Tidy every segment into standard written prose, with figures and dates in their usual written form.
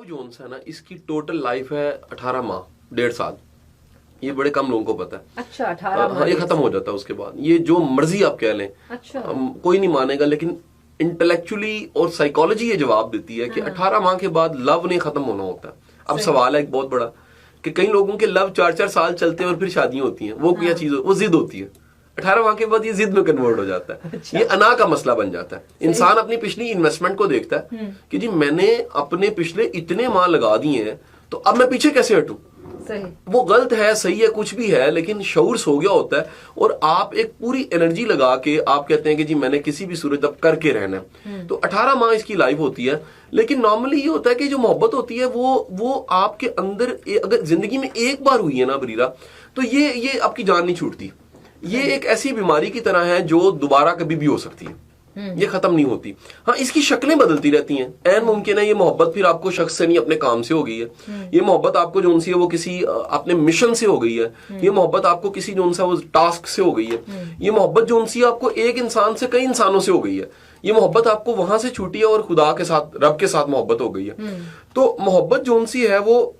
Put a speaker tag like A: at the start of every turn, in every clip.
A: Zone सा ना इसकी टोटल लाइफ है 18 माह 1.5 साल. ये बड़े कम लोगों को पता है.
B: अच्छा 18 माह.
A: ये खत्म हो जाता है उसके बाद. ये जो मर्जी आप कह लें.
B: अच्छा.
A: कोई नहीं मानेगा, लेकिन इंटेलेक्चुअली और साइकोलॉजी ये जवाब देती है कि 18 माह के बाद लव नहीं खत्म होना होता है. अब सवाल है एक बहुत बड़ा कि कई लोगों के लव 4-4 साल चलते हैं और फिर शादियां होती हैं. वो क्या चीज, वो जिद होती है. 18 माह के बाद ये जिद में कन्वर्ट हो जाता है.
B: अच्छा।
A: ये अना का मसला बन जाता है. इंसान अपनी पिछली इन्वेस्टमेंट को देखता है कि जी मैंने अपने पिछले इतने माह लगा दिए हैं तो अब मैं पीछे कैसे हटूं.
B: सही. वो
A: गलत है, सही है, कुछ भी है, लेकिन शऊर हो गया होता है और आप एक पूरी एनर्जी लगा के आप कहते हैं कि जी मैंने किसी भी सूरत अब करके रहना है. तो 18 माह इसकी लाइफ होती है. लेकिन नॉर्मली ये होता है कि जो मोहब्बत होती है वो आपके अंदर अगर जिंदगी में एक बार हुई है ना बरीरा, तो ये आपकी जान नहीं छूटती. ये एक ऐसी बीमारी की तरह है जो दोबारा कभी भी हो सकती है. ये खत्म नहीं होती. हाँ, इसकी शक्लें बदलती रहती हैं. ऐन मुमकिन है ये मोहब्बत फिर आपको शख्स से नहीं अपने काम से हो गई है. ये मोहब्बत आपको जो उनसी है वो किसी अपने मिशन से हो गई है. ये मोहब्बत आपको किसी जो उनसा वो टास्क से हो गई है. ये मोहब्बत जो उनसी आपको एक इंसान से कई इंसानों से हो गई है. ये मोहब्बत आपको वहां से छूटी है और खुदा के साथ, रब के साथ मोहब्बत हो गई है. तो मोहब्बत जो उनसी है वो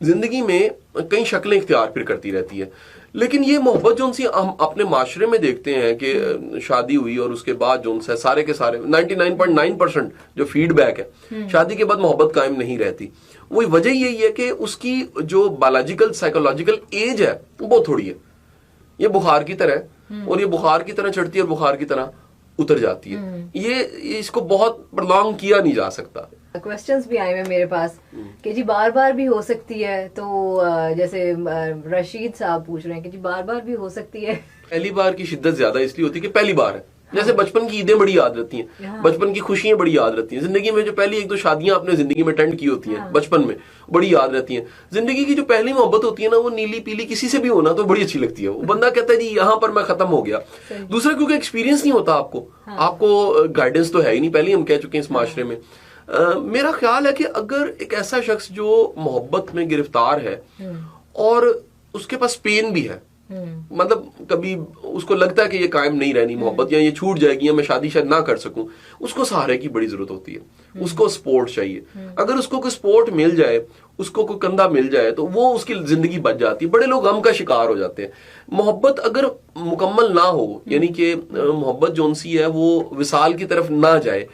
A: जिंदगी में कई शक्लें इख्तियार फिर करती रहती है. लेकिन ये मोहब्बत जो उनसे हम अपने माशरे में देखते हैं कि शादी हुई और उसके बाद जो उनसे सारे के सारे 99.9% जो फीडबैक है, शादी के बाद मोहब्बत कायम नहीं रहती. वही वजह यही है कि उसकी जो बायोलॉजिकल साइकोलॉजिकल एज है वो बहुत थोड़ी है. ये बुखार की तरह है और ये बुखार की तरह चढ़ती है और बुखार की तरह उतर जाती है. ये इसको बहुत प्रलॉन्ग किया नहीं जा सकता.
B: क्वेश्चंस भी आए हैं मेरे पास कि जी बार बार भी हो सकती है. तो जैसे रशीद साहब पूछ रहे हैं कि जी बार बार भी हो सकती है.
A: पहली बार की शिद्दत ज्यादा इसलिए होती है कि पहली बार है. जैसे बचपन की ईदें बड़ी याद रहती हैं, बचपन की खुशियां बड़ी याद रहती हैं. जिंदगी में जो पहली 1-2 शादियां आपने जिंदगी में अटेंड की होती हैं बचपन में, बड़ी याद रहती हैं. जिंदगी की जो पहली मोहब्बत होती है ना, वो नीली पीली किसी से भी होना तो बड़ी अच्छी लगती है. वो बंदा कहता है जी यहाँ पर मैं खत्म हो गया. दूसरा क्योंकि एक्सपीरियंस नहीं होता आपको गाइडेंस तो है ही नहीं. पहले हम कह चुके हैं इस माशरे में. मेरा ख्याल है कि अगर एक ऐसा शख्स जो मोहब्बत में गिरफ्तार है और उसके पास पेन भी है, मतलब कभी उसको लगता है कि ये कायम नहीं रहनी मोहब्बत, या ये छूट जाएगी, या मैं शादी शायद ना कर सकूं, उसको सहारे की बड़ी जरूरत होती है. उसको सपोर्ट चाहिए. अगर उसको कोई सपोर्ट मिल जाए, उसको कोई कंधा मिल जाए, तो वो उसकी जिंदगी बच जाती है. बड़े लोग गम का शिकार हो जाते हैं. मोहब्बत अगर मुकम्मल ना हो, यानी कि मोहब्बत जोन सी है वो विसाल की तरफ ना जाए,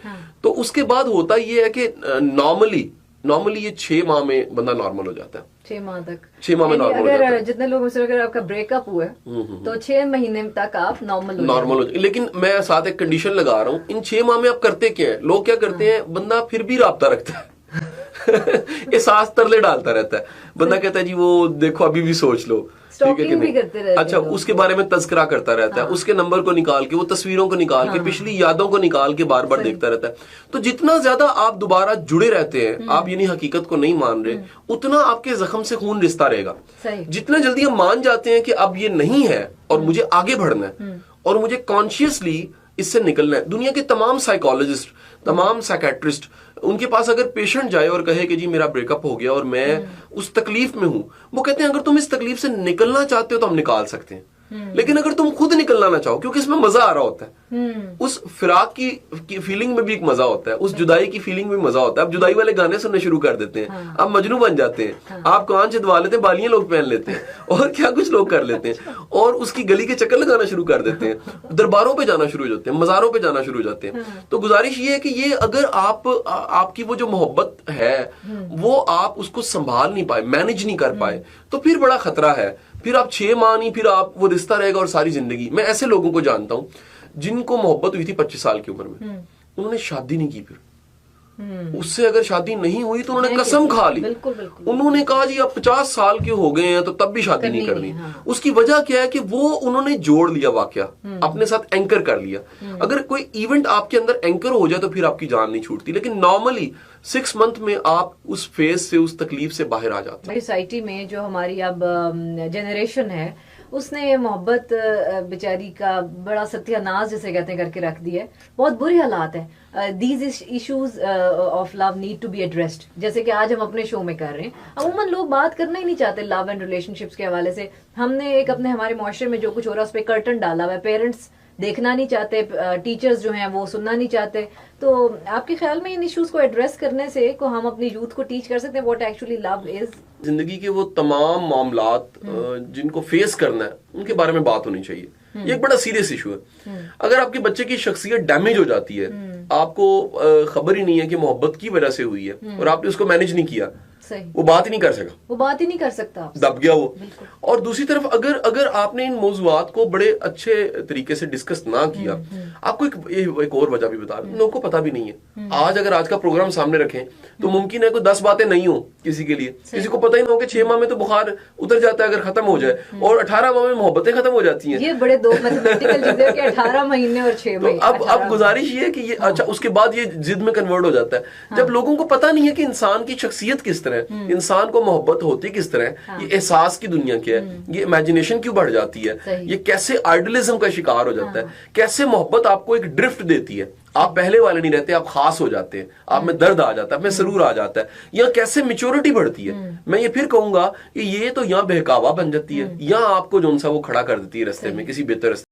A: तो उसके बाद होता ये है कि नॉर्मली ये 6 माह में बंदा नॉर्मल हो जाता है.
B: 6 माह तक.
A: 6 माह में नॉर्मल हो जाता है.
B: जितने लोगों से अगर आपका ब्रेकअप हुआ है तो 6 महीने तक आप नॉर्मल हो जाए.
A: लेकिन मैं साथ एक कंडीशन लगा रहा हूँ. इन 6 माह में आप करते क्या है? लोग क्या करते हैं, बंदा फिर भी राब्ता रखता है. ये सास तरले डालता रहता है. बंदा कहता है जी वो देखो अभी भी सोच लो, ठीक है कि
B: भी करते रहते
A: नहीं. अच्छा, उसके बारे में तज़किरा करता रहता है. उसके नंबर को निकाल के, वो तस्वीरों को निकाल के, पिछली यादों को निकाल के बार बार देखता रहता है. तो जितना ज्यादा आप दोबारा जुड़े रहते हैं, आप यानी हकीकत को नहीं मान रहे, उतना आपके जख्म से खून रिश्ता रहेगा. जितना जल्दी हम मान जाते हैं कि अब ये नहीं है और मुझे आगे बढ़ना है और मुझे कॉन्शियसली इससे निकलना है. दुनिया के तमाम साइकोलॉजिस्ट, तमाम साइकेट्रिस्ट, उनके पास अगर पेशेंट जाए और कहे कि जी मेरा ब्रेकअप हो गया और मैं उस तकलीफ में हूं, वो कहते हैं अगर तुम इस तकलीफ से निकलना चाहते हो तो हम निकाल सकते हैं. लेकिन अगर तुम खुद निकलना ना चाहो, क्योंकि इसमें मजा आ रहा होता है, उस फिराक की फीलिंग में भी एक मजा होता है, उस जुदाई की फीलिंग में मजा होता है. अब जुदाई वाले गाने सुनने शुरू कर देते हैं, आप मजनू बन जाते हैं, आप कान छिदवा लेते हैं, बालियां लोग पहन लेते हैं और क्या कुछ लोग कर लेते हैं, और उसकी गली के चक्कर लगाना शुरू कर देते हैं, दरबारों पे जाना शुरू हो जाते हैं, मज़ारों पे जाना शुरू हो जाते हैं. तो गुजारिश ये है कि ये अगर आपकी वो जो मोहब्बत है वो आप उसको संभाल नहीं पाए, मैनेज नहीं कर पाए, तो फिर बड़ा खतरा है. फिर आप 6 माह नहीं, फिर आप वो रिश्ता रहेगा और सारी जिंदगी. मैं ऐसे लोगों को जानता हूं जिनको मोहब्बत हुई थी 25 साल की उम्र में, उन्होंने शादी नहीं की. फिर उससे अगर शादी नहीं हुई तो उन्होंने कसम खा ली. उन्होंने कहा जी अब 50 साल के हो गए हैं तो तब भी शादी नहीं करनी. उसकी वजह क्या है कि वो उन्होंने जोड़ लिया, वाकया अपने साथ एंकर कर लिया. अगर कोई इवेंट आपके अंदर एंकर हो जाए तो फिर आपकी जान नहीं छूटती. लेकिन नॉर्मली 6 मंथ में आप उस फेज से, उस तकलीफ से बाहर आ जाते हैं.
B: सोसाइटी में जो हमारी अब जनरेशन है उसने मोहब्बत बेचारी का बड़ा सत्यानाश जिसे कहते हैं करके रख दिया है. बहुत बुरे हालात है. These issues of love need to be addressed, जैसे कि आज हम अपने शो में कर रहे हैं. अमूमन लोग बात करना ही नहीं चाहते लव एंड रिलेशनशिप्स के हवाले से. हमने एक अपने हमारे मुआशरे में जो कुछ हो रहा है उस पर कर्टन डाला हुआ है. पेरेंट्स دیکھنا نہیں چاہتے, ٹیچرز جو ہیں وہ سننا نہیں چاہتے. تو آپ کے خیال میں ان ایشوز کو ایڈریس کرنے سے کو ہم اپنی یوتھ کو ٹیچ کر سکتے ہیں واٹ ایکچولی لو از؟
A: زندگی کے وہ تمام معاملات جن کو فیس کرنا ہے ان کے بارے میں بات ہونی چاہیے. یہ ایک بڑا سیریس ایشو ہے. اگر آپ کے بچے کی شخصیت ڈیمیج ہو جاتی ہے, آپ کو خبر ہی نہیں ہے کہ محبت کی وجہ سے ہوئی ہے اور آپ نے اس کو مینج نہیں کیا, وہ بات ہی نہیں کر سکا,
B: وہ بات ہی نہیں کر سکتا,
A: دب گیا وہ. اور دوسری طرف اگر آپ نے ان موضوعات کو بڑے اچھے طریقے سے ڈسکس نہ کیا, آپ کو ایک اور وجہ بھی بتا دوں, لوگوں کو پتا بھی نہیں ہے. اگر آج کا پروگرام سامنے رکھیں تو ممکن ہے کوئی 10 باتیں نہیں ہوں کسی کے لیے, کسی کو پتہ ہی نہ ہو کہ 6 ماہ میں تو بخار اتر جاتا ہے اگر ختم ہو جائے, اور 18 ماہ میں محبتیں ختم ہو جاتی ہیں.
B: یہ بڑے دو میتھمیٹیکل چیزیں کہ 18 مہینے اور 6 مہینے.
A: تو اب گزارش یہ ہے کہ یہ اچھا اس کے بعد یہ ضد میں کنورٹ ہو جاتا ہے. جب لوگوں کو پتہ نہیں ہے کہ انسان کی شخصیت کس طرح ہے, انسان کو محبت ہوتی کس طرح, یہ احساس کی دنیا کیا ہے, یہ امیجنیشن کیوں بڑھ جاتی ہے, یہ کیسے آئیڈلزم کا شکار ہو جاتا ہے, کیسے محبت آپ کو ایک ڈرفٹ دیتی ہے, آپ پہلے والے نہیں رہتے, آپ خاص ہو جاتے ہیں, آپ میں درد آ جاتا ہے, آپ میں سرور آ جاتا ہے, یا کیسے میچورٹی بڑھتی ہے. میں یہ پھر کہوں گا کہ یہ تو یہاں بہکاوا بن جاتی ہے, یا آپ کو جو سا وہ کھڑا کر دیتی ہے رستے میں کسی بہتر رستے